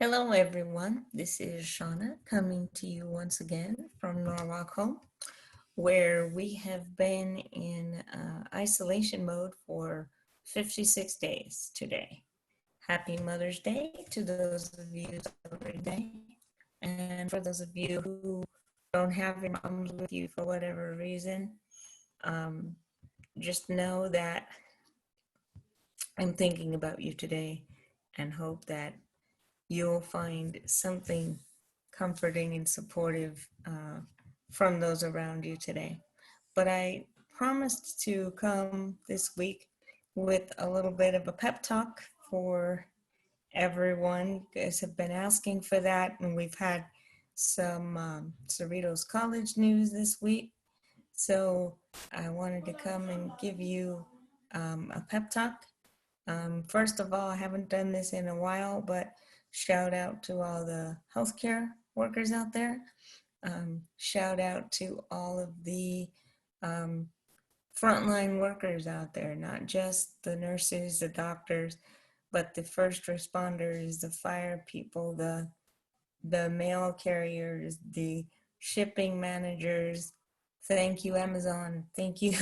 Hello, everyone. This is Shauna coming to you once again from Norwalk Home, where we have been in isolation mode for 56 days today. Happy Mother's Day to those of you celebrating today. And for those of you who don't have your moms with you for whatever reason, um, just know that I'm thinking about you today and hope that you'll find something comforting and supportive from those around you today. But I promised to come this week with a little bit of a pep talk for everyone. You guys have been asking for that, and we've had some Cerritos College news this week. So I wanted to come and give you a pep talk. First of all, I haven't done this in a while, but shout out to all the healthcare workers out there. Shout out to all of the um, frontline workers out there, not just the nurses, the doctors, but the first responders, the fire people, the mail carriers, the shipping managers. Thank you, Amazon. Thank you,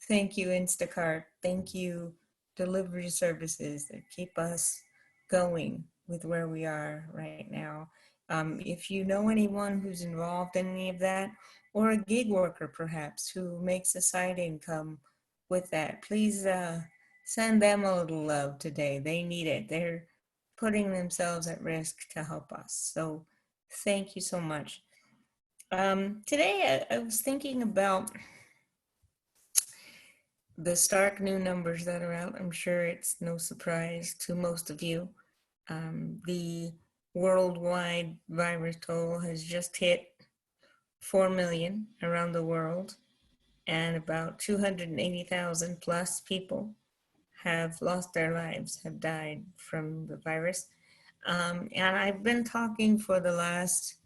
thank you, Instacart. Thank you, delivery services that keep us going with where we are right now. If you know anyone who's involved in any of that, or a gig worker perhaps who makes a side income with that, please send them a little love today. They need it. They're putting themselves at risk to help us. So thank you so much. Today I was thinking about the stark new numbers that are out. I'm sure it's no surprise to most of you. The worldwide virus toll has just hit 4 million around the world, and about 280,000 plus people have lost their lives, have died from the virus. And I've been talking for the last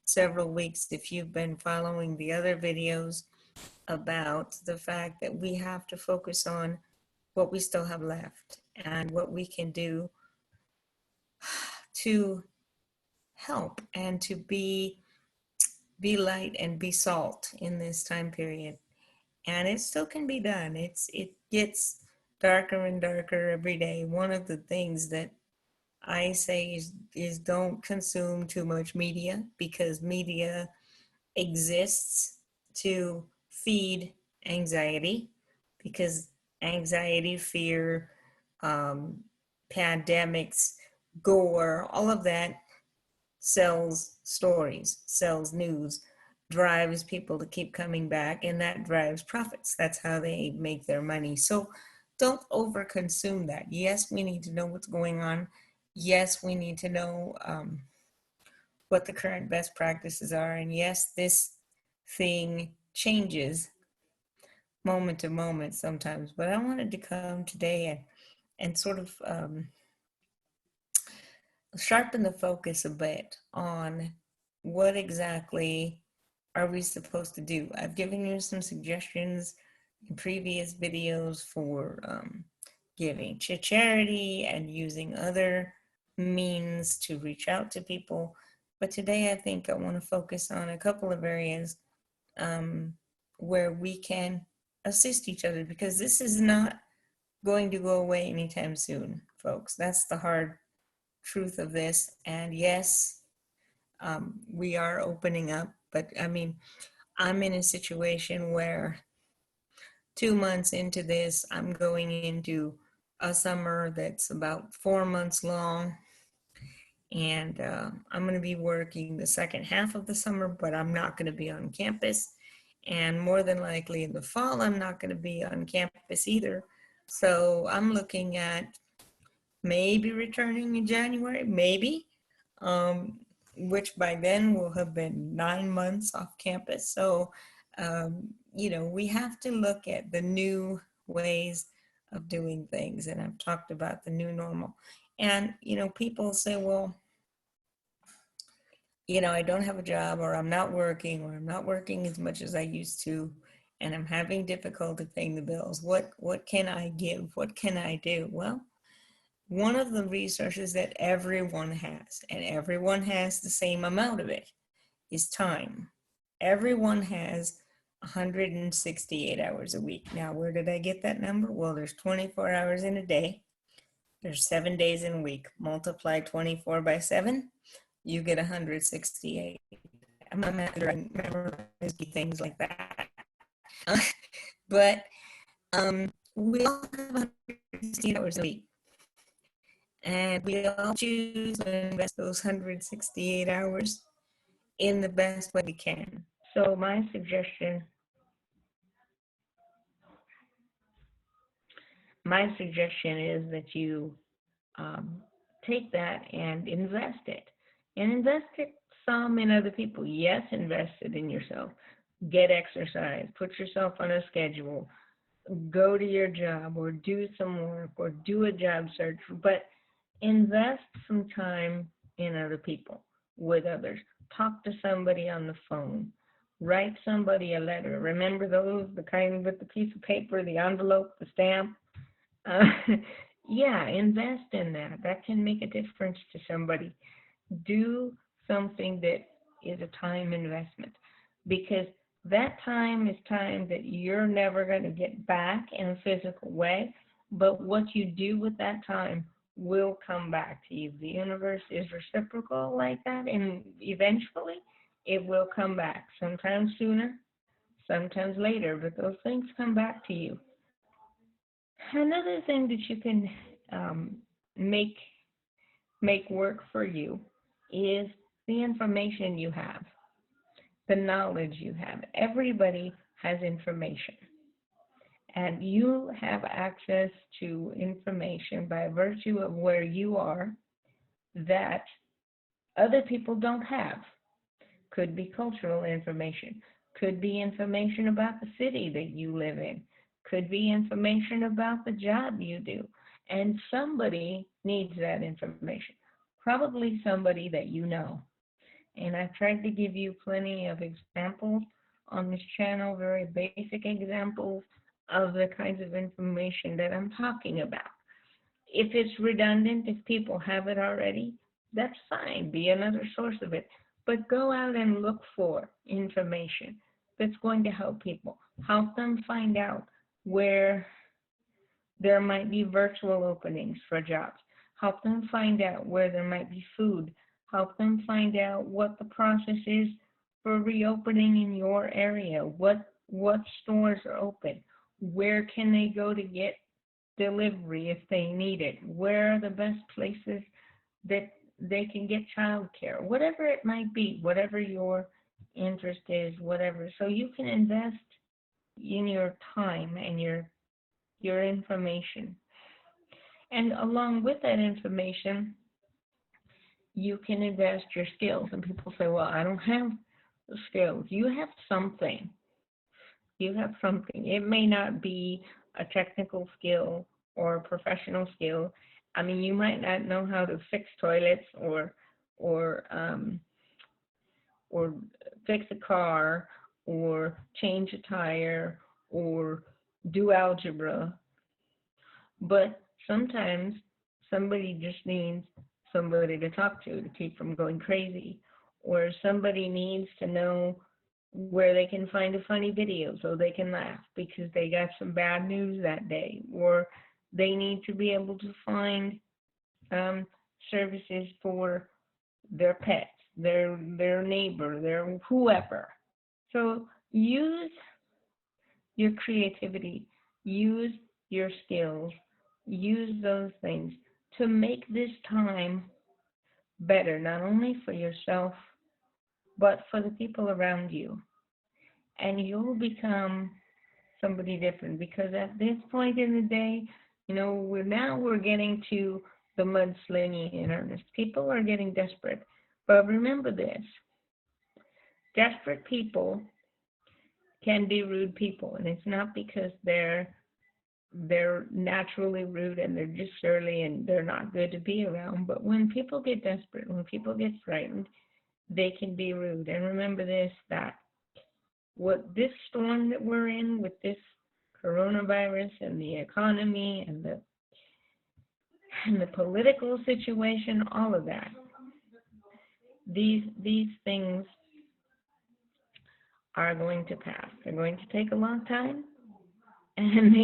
several weeks, if you've been following the other videos, about the fact that we have to focus on what we still have left and what we can do to help and to be light and be salt in this time period. And it still can be done. It gets darker and darker every day. One of the things that I say is don't consume too much media, because media exists to feed anxiety, because anxiety, fear, um, pandemics, gore, all of that sells stories, sells news, drives people to keep coming back, and that drives profits. That's how they make their money. So don't overconsume that. Yes, we need to know what's going on. Yes, we need to know what the current best practices are. And yes, this thing changes moment to moment sometimes. But I wanted to come today and sort of sharpen the focus a bit on what exactly are we supposed to do. I've given you some suggestions in previous videos for giving to charity and using other means to reach out to people. But today I think I want to focus on a couple of areas um, where we can assist each other, because this is not going to go away anytime soon, folks. That's the hard truth of this. And yes, we are opening up, but I mean, I'm in a situation where 2 months into this, I'm going into a summer that's about 4 months long. And I'm going to be working the second half of the summer, but I'm not going to be on campus. And more than likely in the fall, I'm not going to be on campus either. So I'm looking at maybe returning in January, maybe, which by then will have been 9 months off campus. So, we have to look at the new ways of doing things. And I've talked about the new normal. And, people say, well, I don't have a job, or I'm not working, or I'm not working as much as I used to, and I'm having difficulty paying the bills. What can I give? What can I do? Well, one of the resources that everyone has, and everyone has the same amount of it, is time. Everyone has 168 hours a week. Now, where did I get that number? Well, there's 24 hours in a day. There's 7 days in a week. Multiply 24 by 7, you get 168. I'm not math, I memorize things like that. But we all have 168 hours a week. And we all choose to invest those 168 hours in the best way we can. So my suggestion is that you um, take that and invest it, and invest it some in other people. Yes, invest it in yourself. Get exercise. Put yourself on a schedule. Go to your job or do some work or do a job search, but invest some time in other people, with others. Talk to somebody on the phone. Write somebody a letter. Remember those, the kind with the piece of paper, the envelope, the stamp? Uh, yeah, invest in that. That can make a difference to somebody. Do something that is a time investment, because that time is time that you're never going to get back in a physical way, but what you do with that time will come back to you. The universe is reciprocal like that, and eventually it will come back, sometimes sooner, sometimes later, but those things come back to you. Another thing that you can um, make work for you is the information you have, the knowledge you have. Everybody has information, and you have access to information by virtue of where you are that other people don't have. Could be cultural information, could be information about the city that you live in, could be information about the job you do. And somebody needs that information, probably somebody that you know. And I've tried to give you plenty of examples on this channel, very basic examples of the kinds of information that I'm talking about. If it's redundant, if people have it already, that's fine. Be another source of it. But go out and look for information that's going to help people. Help them find out where there might be virtual openings for jobs. Help them find out where there might be food. Help them find out what the process is for reopening in your area. What stores are open? Where can they go to get delivery if they need it? Where are the best places that they can get childcare? Whatever it might be, whatever your interest is, whatever. So you can invest in your time and your information. And along with that information, you can invest your skills. And people say, well, I don't have the skills. You have something. You have something. It may not be a technical skill or a professional skill. I mean, you might not know how to fix toilets or um, or fix a car or change a tire or do algebra, but sometimes somebody just needs somebody to talk to keep from going crazy, or somebody needs to know where they can find a funny video so they can laugh because they got some bad news that day, or they need to be able to find um, services for their pets, their neighbor, their whoever. So use your creativity, use your skills, use those things to make this time better, not only for yourself, but for the people around you. And you'll become somebody different, because at this point in the day, we're getting to the mudslinging in earnest. People are getting desperate. But remember this, desperate people can be rude people, and it's not because they're naturally rude and they're just surly and they're not good to be around. But when people get desperate, when people get frightened, they can be rude. And remember this, that what this storm that we're in with this coronavirus and the economy and and the political situation, all of that. These things are going to pass. They're going to take a long time, and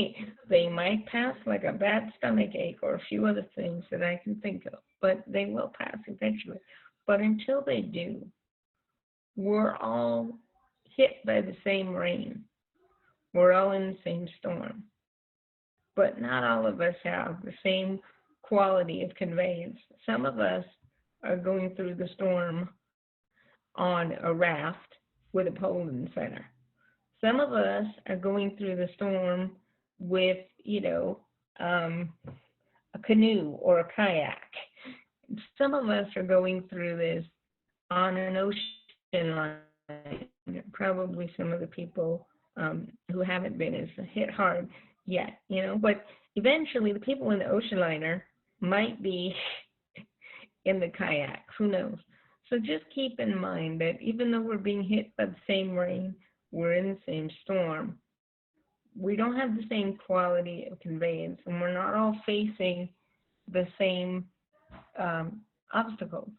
they might pass like a bad stomach ache or a few other things that I can think of, but they will pass eventually. But until they do, we're all hit by the same rain. We're all in the same storm, but not all of us have the same quality of conveyance. Some of us are going through the storm on a raft with a pole in the center. Some of us are going through the storm with, um, a canoe or a kayak. Some of us are going through this on an ocean line. Probably some of the people who haven't been as hit hard yet. But eventually, the people in the ocean liner might be in the kayak. Who knows? So just keep in mind that even though we're being hit by the same rain, we're in the same storm. We don't have the same quality of conveyance, and we're not all facing the same obstacles.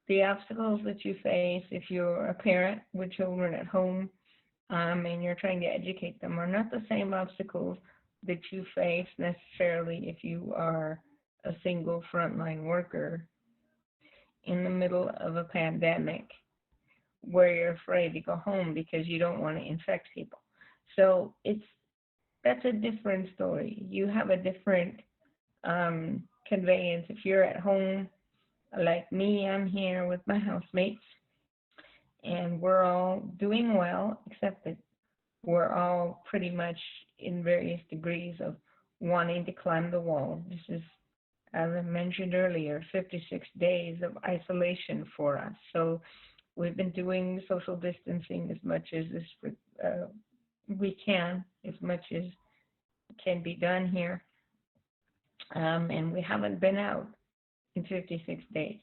The obstacles that you face if you're a parent with children at home, and you're trying to educate them are not the same obstacles that you face necessarily if you are a single frontline worker in the middle of a pandemic where you're afraid to go home because you don't want to infect people. So that's a different story. You have a different conveyance. If you're at home, like me, I'm here with my housemates, and we're all doing well, except that we're all pretty much in various degrees of wanting to climb the wall. This is, as I mentioned earlier, 56 days of isolation for us. So we've been doing social distancing as much as we can, as much as can be done here. And we haven't been out in 56 days.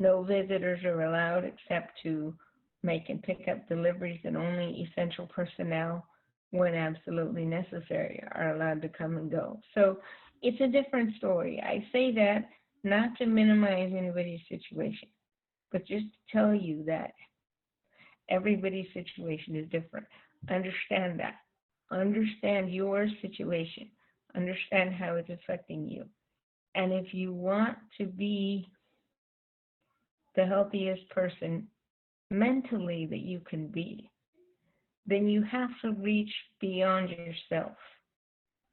No visitors are allowed except to make and pick up deliveries, and only essential personnel, when absolutely necessary, are allowed to come and go. So it's a different story. I say that not to minimize anybody's situation, but just to tell you that everybody's situation is different. Understand that. Understand your situation. Understand how it's affecting you. And if you want to be the healthiest person mentally that you can be, then you have to reach beyond yourself.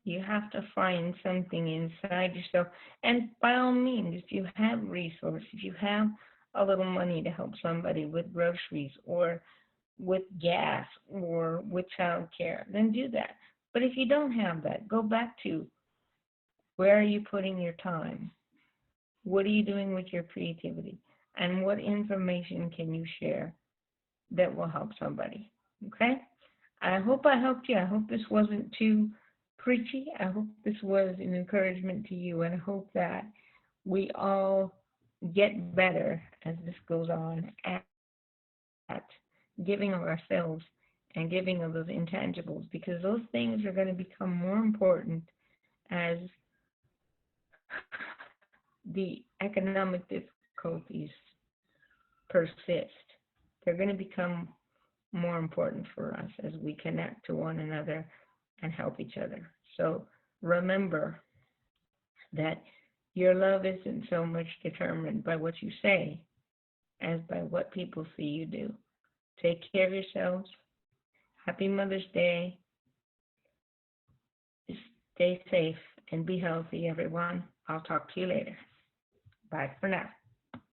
You have to find something inside yourself. And by all means, if you have resources, if you have a little money to help somebody with groceries or with gas or with child care, then do that. But if you don't have that, go back to where are you putting your time? What are you doing with your creativity? And what information can you share that will help somebody? Okay? I hope I helped you. I hope this wasn't too preachy. I hope this was an encouragement to you, and I hope that we all get better as this goes on at giving of ourselves and giving of those intangibles, because those things are going to become more important as the economic difficulties persist. They're going to become more important for us as we connect to one another and help each other. So remember that your love isn't so much determined by what you say as by what people see you do. Take care of yourselves. Happy Mother's Day. Stay safe and be healthy, everyone. I'll talk to you later. Bye for now.